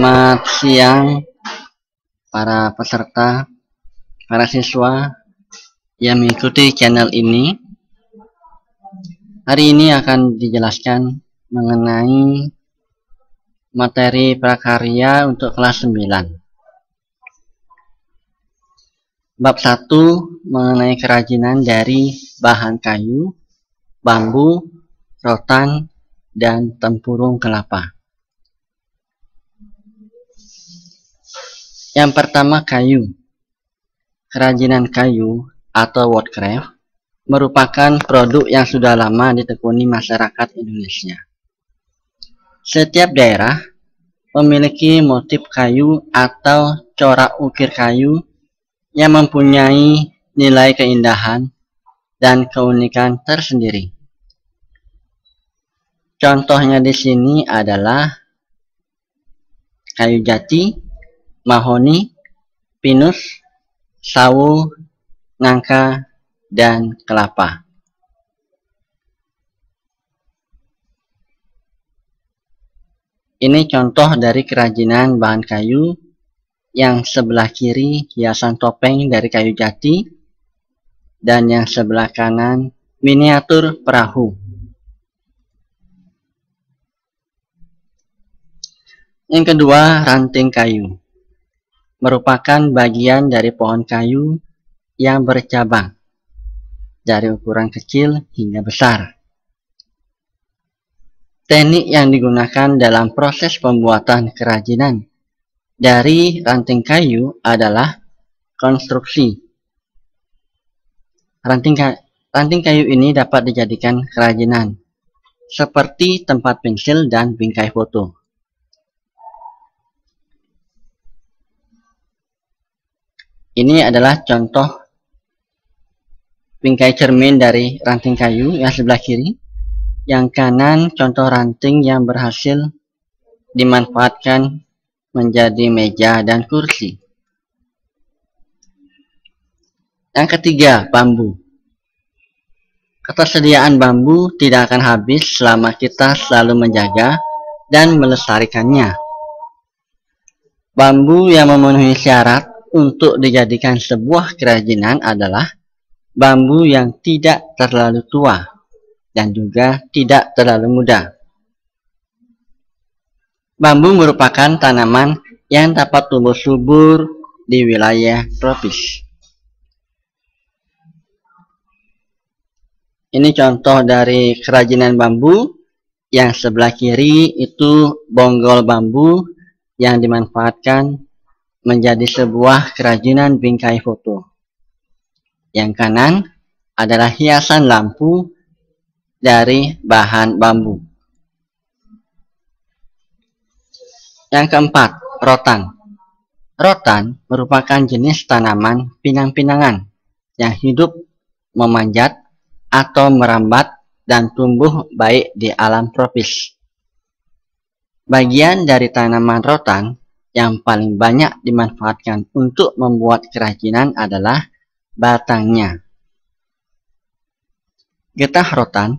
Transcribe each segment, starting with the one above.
Selamat siang para peserta, para siswa yang mengikuti channel ini. Hari ini akan dijelaskan mengenai materi prakarya untuk kelas 9. Bab 1 mengenai kerajinan dari bahan kayu, bambu, rotan, dan tempurung kelapa. Yang pertama, kayu. Kerajinan kayu atau woodcraft merupakan produk yang sudah lama ditekuni masyarakat Indonesia. Setiap daerah memiliki motif kayu atau corak ukir kayu yang mempunyai nilai keindahan dan keunikan tersendiri. Contohnya di sini adalah kayu jati, mahoni, pinus, sawo, nangka, dan kelapa. Ini contoh dari kerajinan bahan kayu. Yang sebelah kiri hiasan topeng dari kayu jati, dan yang sebelah kanan miniatur perahu. Yang kedua, ranting kayu. Merupakan bagian dari pohon kayu yang bercabang, dari ukuran kecil hingga besar. Teknik yang digunakan dalam proses pembuatan kerajinan dari ranting kayu adalah konstruksi. Ranting kayu ini dapat dijadikan kerajinan, seperti tempat pensil dan bingkai foto. Ini adalah contoh bingkai cermin dari ranting kayu yang sebelah kiri. Yang kanan contoh ranting yang berhasil dimanfaatkan menjadi meja dan kursi. Yang ketiga, bambu. Ketersediaan bambu tidak akan habis selama kita selalu menjaga dan melestarikannya. Bambu yang memenuhi syarat untuk dijadikan sebuah kerajinan adalah bambu yang tidak terlalu tua dan juga tidak terlalu muda. Bambu merupakan tanaman yang dapat tumbuh subur di wilayah tropis. Ini contoh dari kerajinan bambu. Yang sebelah kiri itu bonggol bambu yang dimanfaatkan menjadi sebuah kerajinan bingkai foto. Yang kanan adalah hiasan lampu dari bahan bambu. Yang keempat, rotan. Rotan merupakan jenis tanaman pinang-pinangan yang hidup, memanjat, atau merambat dan tumbuh baik di alam tropis. Bagian dari tanaman rotan yang paling banyak dimanfaatkan untuk membuat kerajinan adalah batangnya. Getah rotan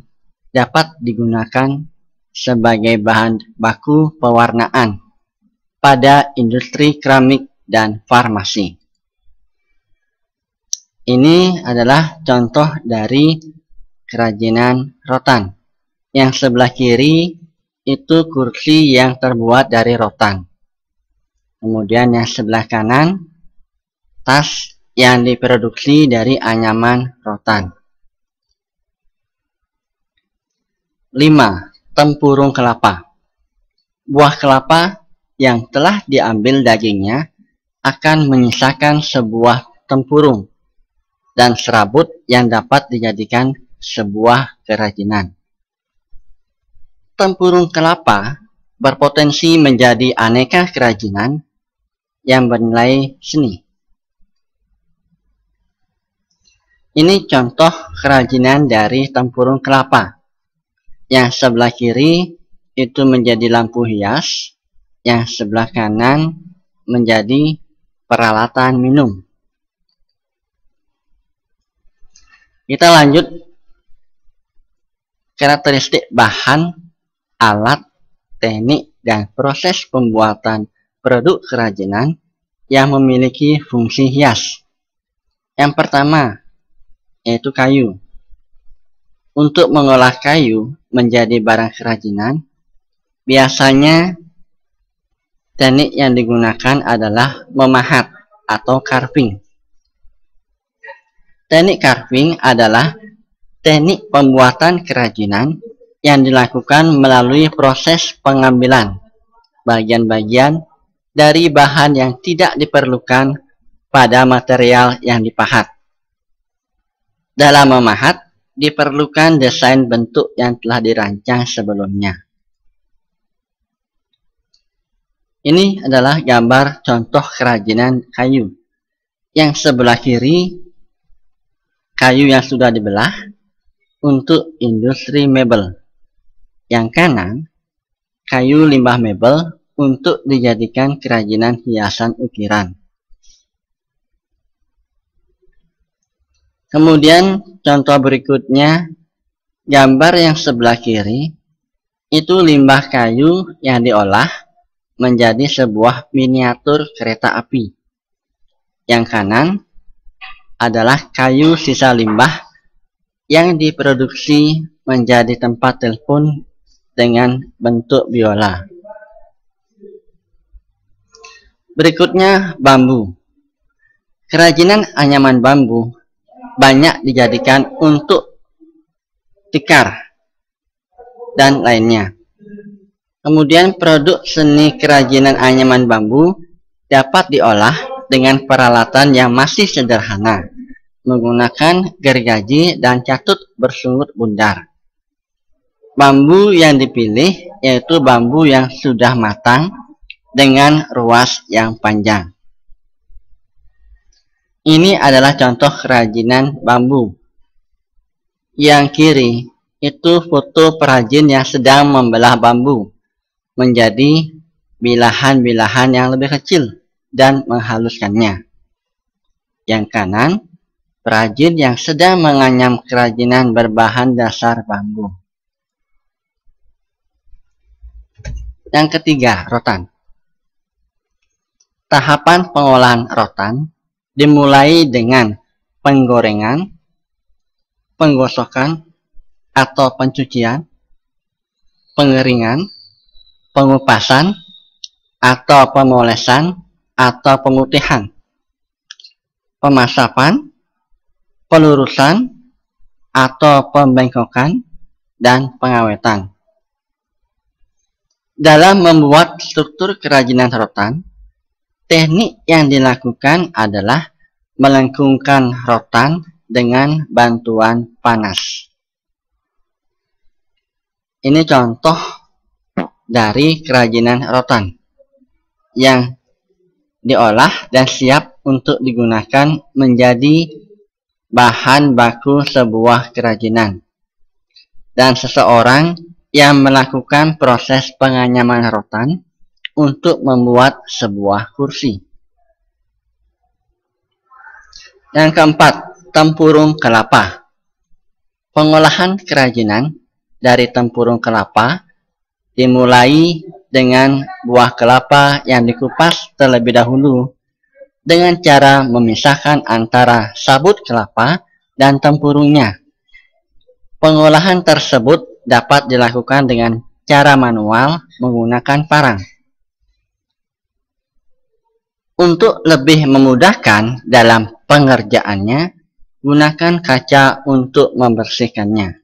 dapat digunakan sebagai bahan baku pewarnaan pada industri keramik dan farmasi. Ini adalah contoh dari kerajinan rotan. Yang sebelah kiri itu kursi yang terbuat dari rotan. Kemudian yang sebelah kanan, tas yang diproduksi dari anyaman rotan. 5. Tempurung kelapa. Buah kelapa yang telah diambil dagingnya akan menyisakan sebuah tempurung dan serabut yang dapat dijadikan sebuah kerajinan. Tempurung kelapa berpotensi menjadi aneka kerajinan yang bernilai seni. Ini contoh kerajinan dari tempurung kelapa. Yang sebelah kiri itu menjadi lampu hias, yang sebelah kanan menjadi peralatan minum. Kita lanjut karakteristik bahan, alat, teknik, dan proses pembuatan produk kerajinan yang memiliki fungsi hias. Yang pertama, yaitu kayu. Untuk mengolah kayu menjadi barang kerajinan, biasanya teknik yang digunakan adalah memahat atau carving. Teknik carving adalah teknik pembuatan kerajinan yang dilakukan melalui proses pengambilan bagian-bagian dari bahan yang tidak diperlukan pada material yang dipahat. Dalam memahat, diperlukan desain bentuk yang telah dirancang sebelumnya. Ini adalah gambar contoh kerajinan kayu. Yang sebelah kiri, kayu yang sudah dibelah untuk industri mebel. Yang kanan, kayu limbah mebel untuk dijadikan kerajinan hiasan ukiran. Kemudian contoh berikutnya, gambar yang sebelah kiri, itu limbah kayu yang diolah menjadi sebuah miniatur kereta api. Yang kanan adalah kayu sisa limbah yang diproduksi menjadi tempat telepon dengan bentuk biola. Berikutnya, bambu. Kerajinan anyaman bambu banyak dijadikan untuk tikar dan lainnya. Kemudian produk seni kerajinan anyaman bambu dapat diolah dengan peralatan yang masih sederhana, menggunakan gergaji dan catut bersungut bundar. Bambu yang dipilih yaitu bambu yang sudah matang dengan ruas yang panjang. Ini adalah contoh kerajinan bambu. Yang kiri itu foto perajin yang sedang membelah bambu menjadi bilahan-bilahan yang lebih kecil dan menghaluskannya. Yang kanan, perajin yang sedang menganyam kerajinan berbahan dasar bambu. Yang ketiga, rotan. Tahapan pengolahan rotan dimulai dengan penggorengan, penggosokan atau pencucian, pengeringan, pengupasan atau pemolesan atau pemutihan, pemasapan, pelurusan atau pembengkokan, dan pengawetan. Dalam membuat struktur kerajinan rotan, teknik yang dilakukan adalah melengkungkan rotan dengan bantuan panas. Ini contoh dari kerajinan rotan yang diolah dan siap untuk digunakan menjadi bahan baku sebuah kerajinan. Dan seseorang yang melakukan proses penganyaman rotan untuk membuat sebuah kursi. Yang keempat, tempurung kelapa. Pengolahan kerajinan dari tempurung kelapa dimulai dengan buah kelapa yang dikupas terlebih dahulu dengan cara memisahkan antara sabut kelapa dan tempurungnya. Pengolahan tersebut dapat dilakukan dengan cara manual menggunakan parang. Untuk lebih memudahkan dalam pengerjaannya, gunakan kaca untuk membersihkannya.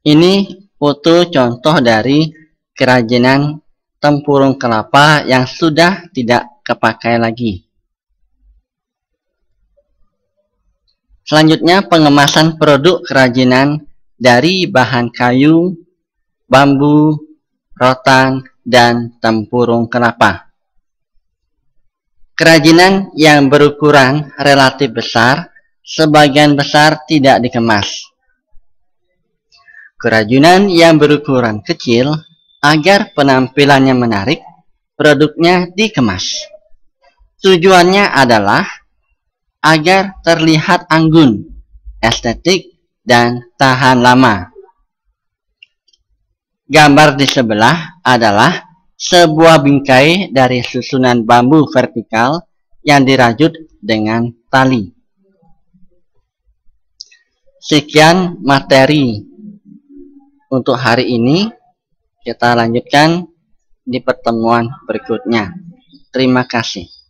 Ini foto contoh dari kerajinan tempurung kelapa yang sudah tidak kepakai lagi. Selanjutnya, pengemasan produk kerajinan dari bahan kayu, bambu, rotan, dan tempurung kelapa. Kerajinan yang berukuran relatif besar, sebagian besar tidak dikemas. Kerajinan yang berukuran kecil, agar penampilannya menarik, produknya dikemas. Tujuannya adalah agar terlihat anggun, estetik, dan tahan lama. Gambar di sebelah adalah sebuah bingkai dari susunan bambu vertikal yang dirajut dengan tali. Sekian materi untuk hari ini. Kita lanjutkan di pertemuan berikutnya. Terima kasih.